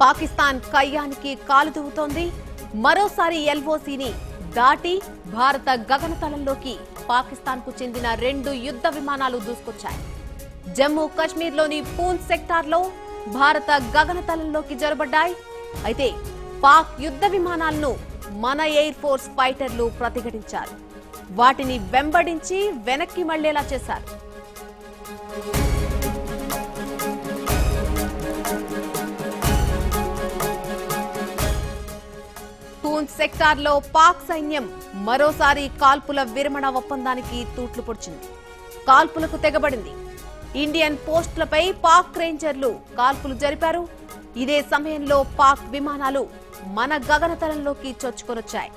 పాకిస్తాన్ కయ్యానికి కాలు దువ్వుతోంది. మరోసారి ఎల్ఓసీని దాటి భారత గగనతలంలోకి పాకిస్తాన్ కు చెందిన 2 యుద్ధ విమానాలు దూసుకొచ్చాయి. జమ్మూ కశ్మీర్లోని పూంచ్ సెక్టార్లో భారత గగనతలంలోకి జొరబడ్డాయి. అయితే పాక్ యుద్ధ విమానాలను మన ఎయిర్ ఫోర్స్ ఫైటర్లు ప్రతిఘటించారు. వాటిని వెంబడించి వెనక్కి మళ్లేలా చేశారు. పూంచ్ సెక్టార్లో పాక్ సైన్యం మరోసారి కాల్పుల విరమణ ఒప్పందానికి తూట్లు పొడిచింది. కాల్పులకు తెగబడింది. ఇండియన్ పోస్టులపై పాక్ రేంజర్లు కాల్పులు జరిపారు. ఇదే సమయంలో పాక్ విమానాలు మన గగనతలంలోకి చొచ్చుకొనొచ్చాయి.